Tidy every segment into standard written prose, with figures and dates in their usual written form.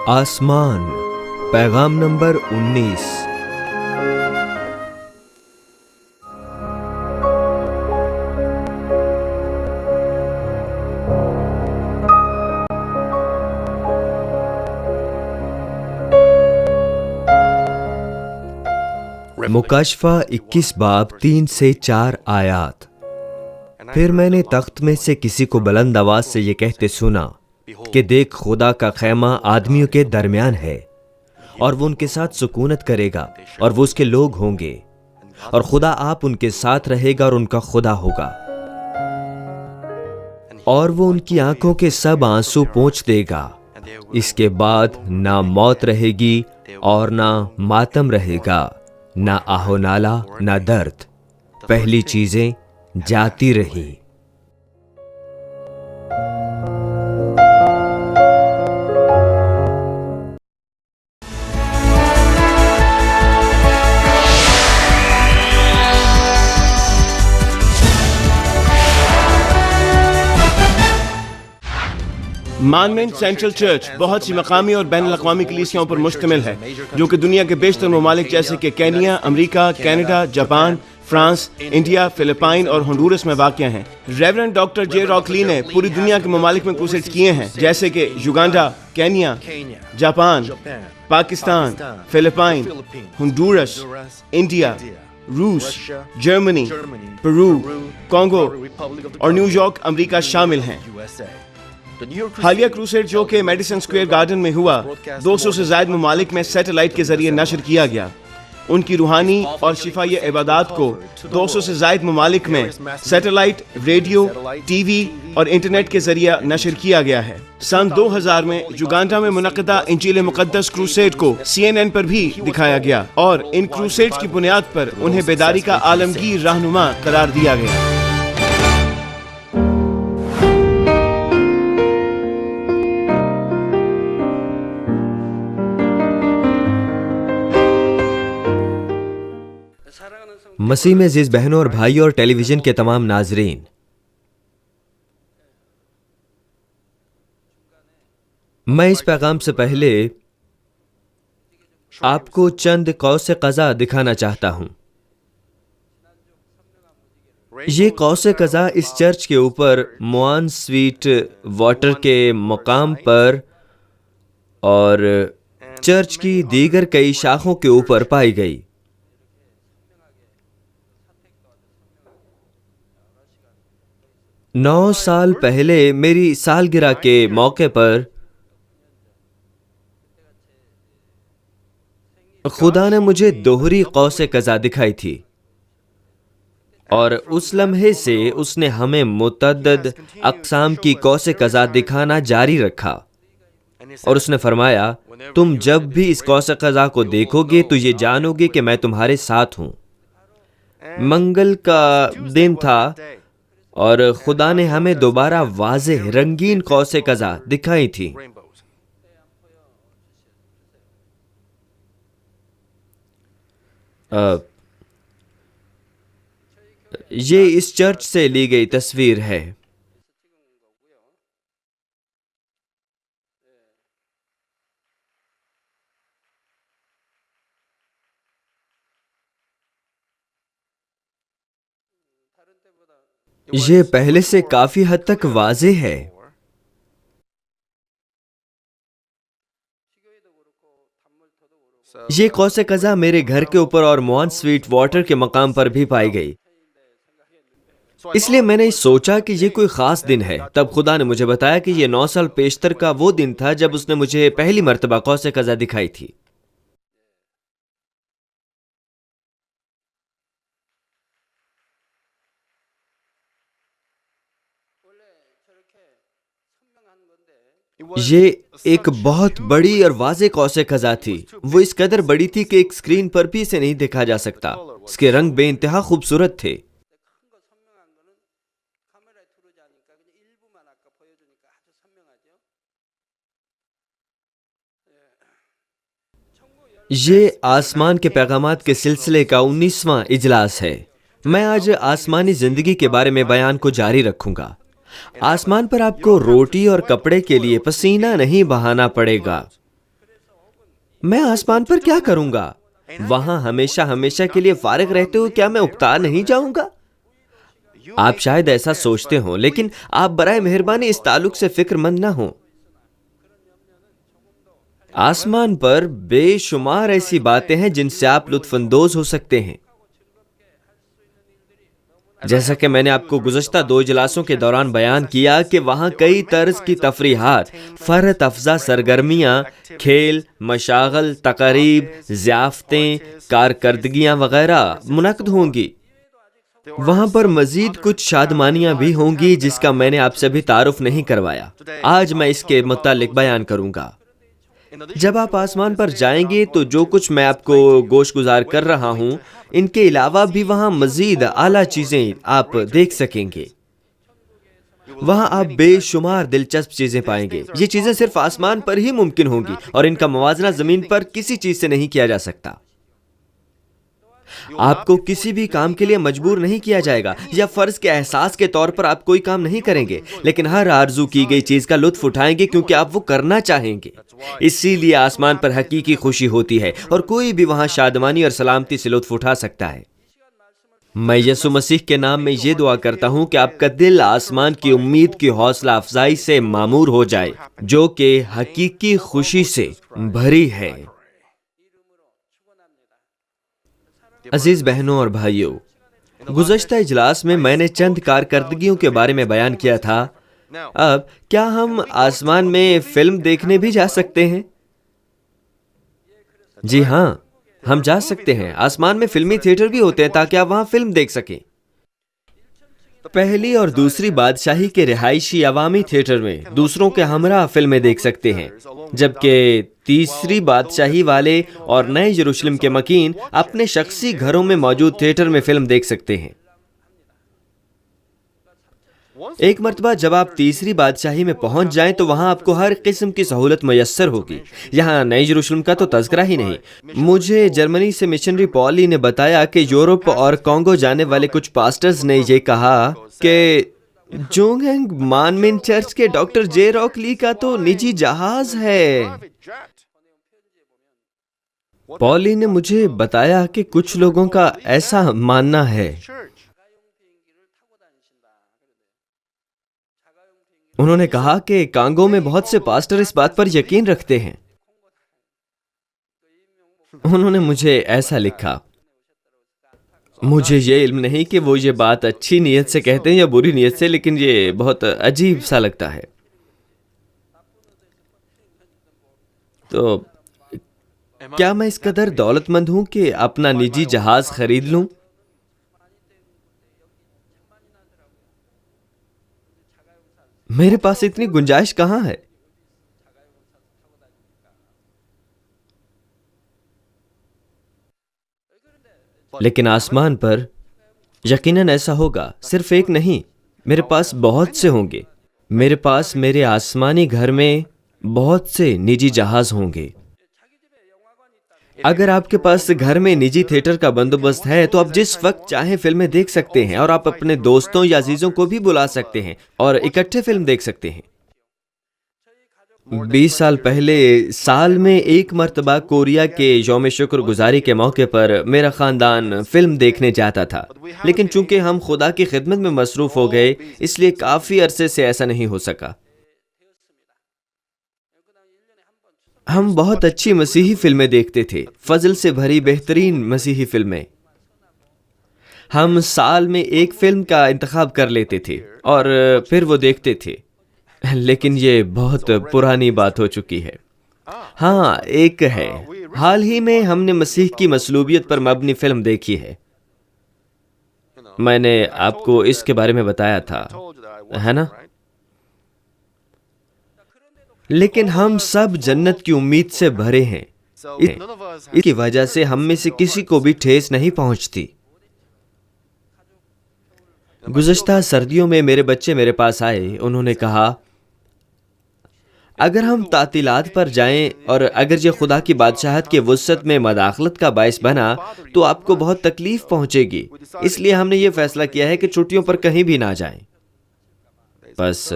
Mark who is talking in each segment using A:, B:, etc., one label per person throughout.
A: آسمان پیغام نمبر 19۔ مکاشفہ 21 باب 3 سے 4 آیات۔ پھر میں نے تخت میں سے کسی کو بلند آواز سے یہ کہتے سنا کہ دیکھ، خدا کا خیمہ آدمیوں کے درمیان ہے، اور وہ ان کے ساتھ سکونت کرے گا، اور وہ اس کے لوگ ہوں گے، اور خدا آپ ان کے ساتھ رہے گا اور ان کا خدا ہوگا، اور وہ ان کی آنکھوں کے سب آنسو پونچھ دے گا۔ اس کے بعد نہ موت رہے گی اور نہ ماتم رہے گا، نہ آہ و نالہ، نہ درد، پہلی چیزیں جاتی رہیں۔
B: مانمنٹ سینٹرل چرچ بہت سی مقامی اور بین الاقوامی کلیسیاؤں پر مشتمل ہے جو کہ دنیا کے بیشتر ممالک جیسے کہ کینیا، امریکہ، Canada, Japan, France, India, Philippines اور ہنڈورس میں واقع ہیں۔ ریورنڈ ڈاکٹر جے راک لی نے پوری دنیا کے ممالک میں کروسیڈز کیے ہیں جیسے کہ Uganda, Kenya, Japan, Pakistan, Philippines, Honduras, India, روس، جرمنی، پیرو، کانگو اور نیو یارک امریکہ شامل ہیں۔ حالیہ کروسیڈ جو کہ میڈیسن اسکوائر گارڈن میں ہوا 200 سے زائد ممالک میں سیٹلائٹ کے ذریعے نشر کیا گیا۔ ان کی روحانی اور شفائی عبادات کو 200 سے زائد ممالک میں سیٹلائٹ، ریڈیو، ٹی وی اور انٹرنیٹ کے ذریعے نشر کیا گیا ہے۔ سن 2000 میں یوگانڈا میں منعقدہ انجیل مقدس کروسیڈ کو CNN پر بھی دکھایا گیا، اور ان کروسیڈز کی بنیاد پر انہیں بیداری کا عالمگیر رہنما قرار دیا گیا۔
A: مسیح میں عزیز بہنوں اور بھائیوں اور ٹیلی ویژن کے تمام ناظرین، میں اس پیغام سے پہلے آپ کو چند قوس قزح دکھانا چاہتا ہوں۔ یہ قوس قزح اس چرچ کے اوپر موان سویٹ واٹر کے مقام پر اور چرچ کی دیگر کئی شاخوں کے اوپر پائی گئی۔ 9 سال پہلے میری سالگرہ کے موقع پر خدا نے مجھے دوہری قوس قزح دکھائی تھی، اور اس لمحے سے اس نے ہمیں متعدد اقسام کی قوس قزح دکھانا جاری رکھا، اور اس نے فرمایا تم جب بھی اس قوس قزح کو دیکھو گے تو یہ جانو گے کہ میں تمہارے ساتھ ہوں۔ منگل کا دن تھا اور خدا نے ہمیں دوبارہ واضح رنگین قوس قزح دکھائی تھی۔ یہ اس چرچ سے لی گئی تصویر ہے۔ یہ پہلے سے کافی حد تک واضح ہے۔ یہ قوس قزح میرے گھر کے اوپر اور موان سویٹ واٹر کے مقام پر بھی پائی گئی، اس لیے میں نے سوچا کہ یہ کوئی خاص دن ہے۔ تب خدا نے مجھے بتایا کہ یہ 9 سال پیشتر کا وہ دن تھا جب اس نے مجھے پہلی مرتبہ قوس قزح دکھائی تھی۔ یہ ایک بہت بڑی اور واضح قوس قزح تھی۔ وہ اس قدر بڑی تھی کہ ایک اسکرین پر بھی اسے نہیں دیکھا جا سکتا۔ اس کے رنگ بے انتہا خوبصورت تھے۔ یہ آسمان کے پیغامات کے سلسلے کا 19واں اجلاس ہے۔ میں آج آسمانی زندگی کے بارے میں بیان کو جاری رکھوں گا۔ آسمان پر آپ کو روٹی اور کپڑے کے لیے پسینہ نہیں بہانا پڑے گا۔ میں آسمان پر کیا کروں گا؟ وہاں ہمیشہ ہمیشہ کے لیے فارغ رہتے ہو، کیا میں اکتا نہیں جاؤں گا؟ آپ شاید ایسا سوچتے ہوں، لیکن آپ برائے مہربانی اس تعلق سے فکر مند نہ ہوں۔ آسمان پر بے شمار ایسی باتیں ہیں جن سے آپ لطف اندوز ہو سکتے ہیں۔ جیسا کہ میں نے آپ کو گزشتہ 2 اجلاسوں کے دوران بیان کیا کہ وہاں کئی طرز کی تفریحات، فرحت افزا سرگرمیاں، کھیل، مشاغل، تقاریب، ضیافتیں، کارکردگیاں وغیرہ منعقد ہوں گی۔ وہاں پر مزید کچھ شادمانیاں بھی ہوں گی جس کا میں نے آپ سے بھی تعارف نہیں کروایا۔ آج میں اس کے متعلق بیان کروں گا۔ جب آپ آسمان پر جائیں گے تو جو کچھ میں آپ کو گوش گزار کر رہا ہوں، ان کے علاوہ بھی وہاں مزید اعلیٰ چیزیں آپ دیکھ سکیں گے۔ وہاں آپ بے شمار دلچسپ چیزیں پائیں گے۔ یہ چیزیں صرف آسمان پر ہی ممکن ہوں گی اور ان کا موازنہ زمین پر کسی چیز سے نہیں کیا جا سکتا۔ آپ کو کسی بھی کام کے لیے مجبور نہیں کیا جائے گا یا فرض کے احساس کے طور پر آپ کوئی کام نہیں کریں گے، لیکن ہر آرزو کی گئی چیز کا لطف اٹھائیں گے کیونکہ آپ وہ کرنا چاہیں گے۔ اسی لیے آسمان پر حقیقی خوشی ہوتی ہے اور کوئی بھی وہاں شادمانی اور سلامتی سے لطف اٹھا سکتا ہے۔ میں یسوع مسیح کے نام میں یہ دعا کرتا ہوں کہ آپ کا دل آسمان کی امید کی حوصلہ افزائی سے معمور ہو جائے جو کہ حقیقی خوشی سے بھری ہے۔ عزیز بہنوں اور بھائیوں، گزشتہ اجلاس میں نے چند کارکردگیوں کے بارے میں بیان کیا تھا۔ اب کیا ہم آسمان میں فلم دیکھنے بھی جا سکتے ہیں؟ جی ہاں، ہم جا سکتے ہیں۔ آسمان میں فلمی تھیٹر بھی ہوتے ہیں تاکہ آپ وہاں فلم دیکھ سکیں۔ پہلی اور دوسری بادشاہی کے رہائشی عوامی تھیٹر میں دوسروں کے ہمراہ فلمیں دیکھ سکتے ہیں، جبکہ تیسری بادشاہی والے اور نئے یروشلم کے مکین اپنے شخصی گھروں میں موجود تھیٹر میں فلم دیکھ سکتے ہیں۔ ایک مرتبہ جب آپ تیسری بادشاہی میں پہنچ جائیں تو وہاں آپ کو ہر قسم کی سہولت میسر ہوگی۔ یہاں نئے یروشلم کا تو تذکرہ ہی نہیں۔ مجھے جرمنی سے مشنری پولی نے بتایا کہ یورپ اور کانگو جانے والے کچھ پاسٹرز نے یہ کہا کہ جونگہنگ مانمن چرچ کے ڈاکٹر جے راک لی کا تو نجی جہاز ہے۔ پولی نے مجھے بتایا کہ کچھ لوگوں کا ایسا ماننا ہے۔ انہوں نے کہا کہ کانگو میں بہت سے پاسٹر اس بات پر یقین رکھتے ہیں۔ انہوں نے مجھے ایسا لکھا۔ مجھے یہ علم نہیں کہ وہ یہ بات اچھی نیت سے کہتے ہیں یا بری نیت سے، لیکن یہ بہت عجیب سا لگتا ہے۔ تو کیا میں اس قدر دولت مند ہوں کہ اپنا نجی جہاز خرید لوں؟ میرے پاس اتنی گنجائش کہاں ہے؟ لیکن آسمان پر یقیناً ایسا ہوگا۔ صرف ایک نہیں، میرے پاس بہت سے ہوں گے۔ میرے پاس میرے آسمانی گھر میں بہت سے نجی جہاز ہوں گے۔ اگر آپ کے پاس گھر میں نجی تھیٹر کا بندوبست ہے تو آپ جس وقت چاہیں فلمیں دیکھ سکتے ہیں، اور آپ اپنے دوستوں یا عزیزوں کو بھی بلا سکتے ہیں اور اکٹھے فلم دیکھ سکتے ہیں۔ 20 سال پہلے سال میں ایک مرتبہ کوریا کے یوم شکر گزاری کے موقع پر میرا خاندان فلم دیکھنے جاتا تھا، لیکن چونکہ ہم خدا کی خدمت میں مصروف ہو گئے اس لیے کافی عرصے سے ایسا نہیں ہو سکا۔ ہم بہت اچھی مسیحی فلمیں دیکھتے تھے، فضل سے بھری بہترین مسیحی فلمیں۔ ہم سال میں ایک فلم کا انتخاب کر لیتے تھے اور پھر وہ دیکھتے تھے، لیکن یہ بہت پرانی بات ہو چکی ہے۔ ہاں، ایک ہے، حال ہی میں ہم نے مسیح کی مصلوبیت پر مبنی فلم دیکھی ہے۔ میں نے آپ کو اس کے بارے میں بتایا تھا، ہے نا؟ لیکن ہم سب جنت کی امید سے بھرے ہیں۔ اس کی وجہ سے ہم میں سے کسی کو بھی ٹھیس نہیں پہنچتی۔ گزشتہ سردیوں میں میرے بچے میرے پاس آئے، انہوں نے کہا اگر ہم تعطیلات پر جائیں اور اگر یہ خدا کی بادشاہت کی وسعت میں مداخلت کا باعث بنا تو آپ کو بہت تکلیف پہنچے گی، اس لیے ہم نے یہ فیصلہ کیا ہے کہ چھٹیوں پر کہیں بھی نہ جائیں۔ بس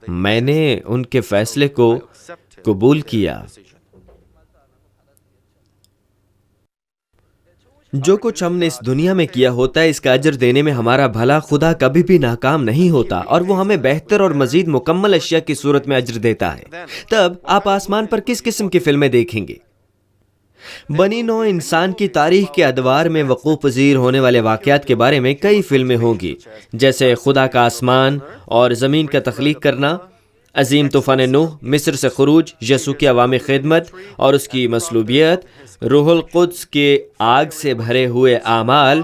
A: میں نے ان کے فیصلے کو قبول کیا۔ جو کچھ ہم نے اس دنیا میں کیا ہوتا ہے اس کا اجر دینے میں ہمارا بھلا خدا کبھی بھی ناکام نہیں ہوتا، اور وہ ہمیں بہتر اور مزید مکمل اشیاء کی صورت میں اجر دیتا ہے۔ تب آپ آسمان پر کس قسم کی فلمیں دیکھیں گے؟ بنی نوع انسان کی تاریخ کے ادوار میں وقوع پذیر ہونے والے واقعات کے بارے میں کئی فلمیں ہوں گی، جیسے خدا کا آسمان اور زمین کا تخلیق کرنا، عظیم طوفان نوح، مصر سے خروج، یسوع کی عوامی خدمت اور اس کی مصلوبیت، روح القدس کے آگ سے بھرے ہوئے اعمال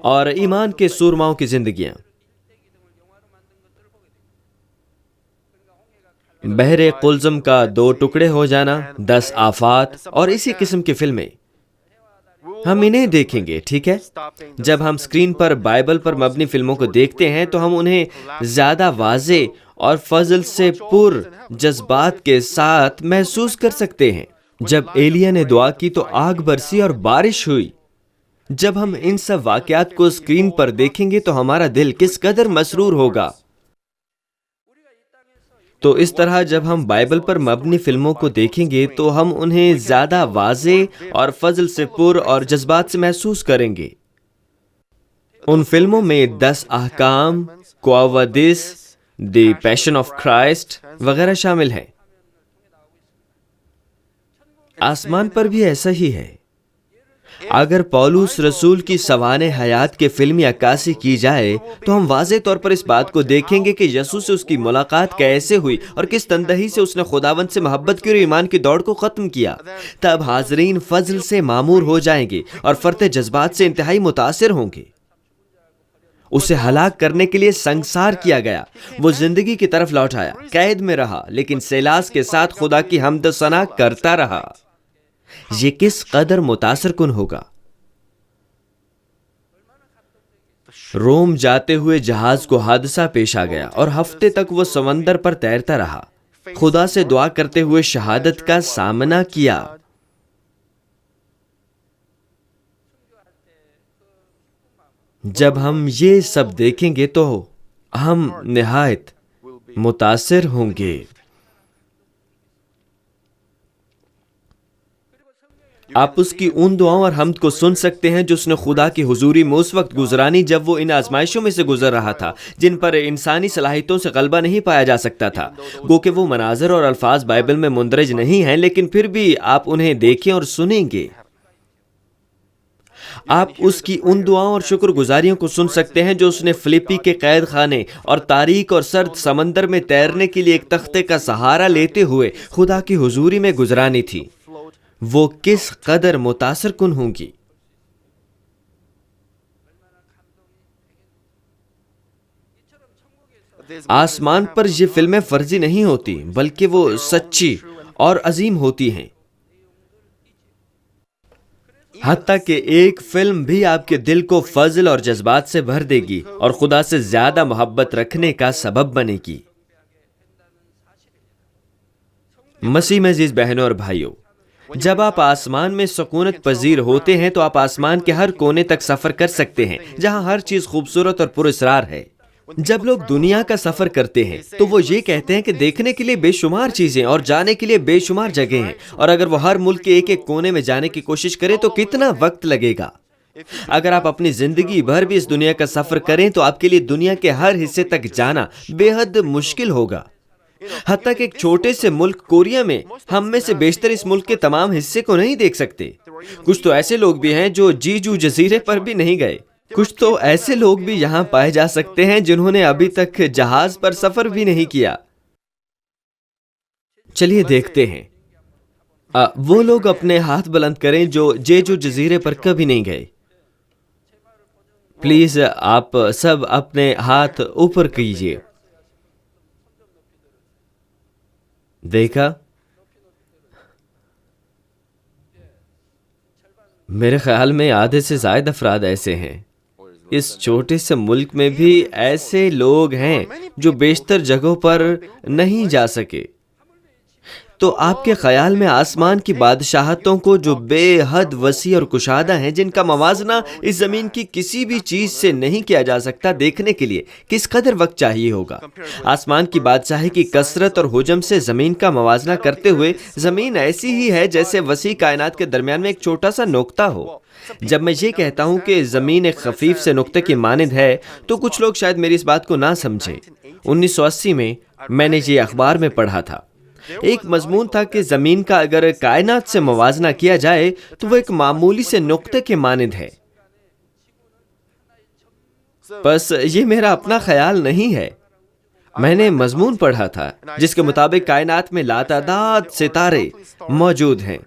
A: اور ایمان کے سورماؤں کی زندگیاں، بحر قلزم کا 2 ٹکڑے ہو جانا، 10 آفات اور اسی قسم کی فلمیں ہم انہیں دیکھیں گے، ٹھیک ہے؟ جب ہم اسکرین پر بائبل پر مبنی فلموں کو دیکھتے ہیں تو ہم انہیں زیادہ واضح اور فضل سے پر جذبات کے ساتھ محسوس کر سکتے ہیں۔ جب ایلیا نے دعا کی تو آگ برسی اور بارش ہوئی۔ جب ہم ان سب واقعات کو اسکرین پر دیکھیں گے تو ہمارا دل کس قدر مسرور ہوگا۔ تو اس طرح جب ہم بائبل پر مبنی فلموں کو دیکھیں گے تو ہم انہیں زیادہ واضح اور فضل سے پر اور جذبات سے محسوس کریں گے۔ ان فلموں میں 10 احکام، کوآوادس، دی پیشن آف کرائسٹ وغیرہ شامل ہیں۔ آسمان پر بھی ایسا ہی ہے۔ اگر پولس رسول کی سوانح حیات کے فلمی عکاسی کی جائے تو ہم واضح طور پر اس بات کو دیکھیں گے کہ یسوع سے اس کی ملاقات کیسے ہوئی اور کس تندہی سے اس نے خداوند سے محبت کی اور ایمان کی دوڑ کو ختم کیا۔ تب حاضرین فضل سے معمور ہو جائیں گے اور فرط جذبات سے انتہائی متاثر ہوں گے۔ اسے ہلاک کرنے کے لیے سنگسار کیا گیا، وہ زندگی کی طرف لوٹ آیا، قید میں رہا لیکن سیلاس کے ساتھ خدا کی حمد و ثنا کرتا رہا۔ یہ کس قدر متاثر کن ہوگا۔ روم جاتے ہوئے جہاز کو حادثہ پیش آ گیا اور ہفتے تک وہ سمندر پر تیرتا رہا، خدا سے دعا کرتے ہوئے شہادت کا سامنا کیا۔ جب ہم یہ سب دیکھیں گے تو ہم نہایت متاثر ہوں گے۔ آپ اس کی ان دعاؤں اور حمد کو سن سکتے ہیں جو اس نے خدا کی حضوری میں اس وقت گزرانی جب وہ ان آزمائشوں میں سے گزر رہا تھا جن پر انسانی صلاحیتوں سے غلبہ نہیں پایا جا سکتا تھا۔ گو کہ وہ مناظر اور الفاظ بائبل میں مندرج نہیں ہیں، لیکن پھر بھی آپ انہیں دیکھیں اور سنیں گے۔ آپ اس کی ان دعاؤں اور شکر گزاریوں کو سن سکتے ہیں جو اس نے فلپی کے قید خانے اور تاریک اور سرد سمندر میں تیرنے کے لیے ایک تختے کا سہارا لیتے ہوئے خدا کی حضوری میں گزرانی تھی۔ وہ کس قدر متاثر کن ہوں گی۔ آسمان پر یہ فلمیں فرضی نہیں ہوتی بلکہ وہ سچی اور عظیم ہوتی ہیں۔ حتیٰ کہ ایک فلم بھی آپ کے دل کو فضل اور جذبات سے بھر دے گی اور خدا سے زیادہ محبت رکھنے کا سبب بنے گی۔ مسیح میں عزیز بہنوں اور بھائیوں، جب آپ آسمان میں سکونت پذیر ہوتے ہیں تو آپ آسمان کے ہر کونے تک سفر کر سکتے ہیں جہاں ہر چیز خوبصورت اور پراسرار ہے۔ جب لوگ دنیا کا سفر کرتے ہیں تو وہ یہ کہتے ہیں کہ دیکھنے کے لیے بے شمار چیزیں اور جانے کے لیے بے شمار جگہیں ہیں، اور اگر وہ ہر ملک کے ایک ایک کونے میں جانے کی کوشش کریں تو کتنا وقت لگے گا۔ اگر آپ اپنی زندگی بھر بھی اس دنیا کا سفر کریں تو آپ کے لیے دنیا کے ہر حصے تک جانا بے حد مشکل ہوگا۔ حتیٰ کہ ایک چھوٹے سے ملک کوریا میں ہم میں سے بیشتر اس ملک کے تمام حصے کو نہیں دیکھ سکتے۔ کچھ تو ایسے لوگ بھی ہیں جو جیجو جزیرے پر بھی نہیں گئے۔ کچھ تو ایسے لوگ بھی یہاں پائے جا سکتے ہیں جنہوں نے ابھی تک جہاز پر سفر بھی نہیں کیا۔ چلیے دیکھتے ہیں۔ وہ لوگ اپنے ہاتھ بلند کریں جو جیجو جزیرے پر کبھی نہیں گئے۔ پلیز آپ سب اپنے ہاتھ اوپر کیجیے۔ دیکھا؟ میرے خیال میں آدھے سے زائد افراد ایسے ہیں۔ اس چھوٹے سے ملک میں بھی ایسے لوگ ہیں جو بیشتر جگہوں پر نہیں جا سکے۔ تو آپ کے خیال میں آسمان کی بادشاہتوں کو جو بے حد وسیع اور کشادہ ہیں، جن کا موازنہ اس زمین کی کسی بھی چیز سے نہیں کیا جا سکتا، دیکھنے کے لیے کس قدر وقت چاہیے ہوگا؟ آسمان کی بادشاہی کی کثرت اور حجم سے زمین کا موازنہ کرتے ہوئے زمین ایسی ہی ہے جیسے وسیع کائنات کے درمیان میں ایک چھوٹا سا نقطہ ہو۔ جب میں یہ کہتا ہوں کہ زمین ایک خفیف سے نقطے کی مانند ہے تو کچھ لوگ شاید میری اس بات کو نہ سمجھیں۔ 1980 میں نے یہ اخبار میں پڑھا تھا، ایک مضمون تھا کہ زمین کا اگر کائنات سے موازنہ کیا جائے تو وہ ایک معمولی سے نقطے کے مانند ہے۔ بس یہ میرا اپنا خیال نہیں ہے، میں نے مضمون پڑھا تھا جس کے مطابق کائنات میں لاتعداد ستارے موجود ہیں۔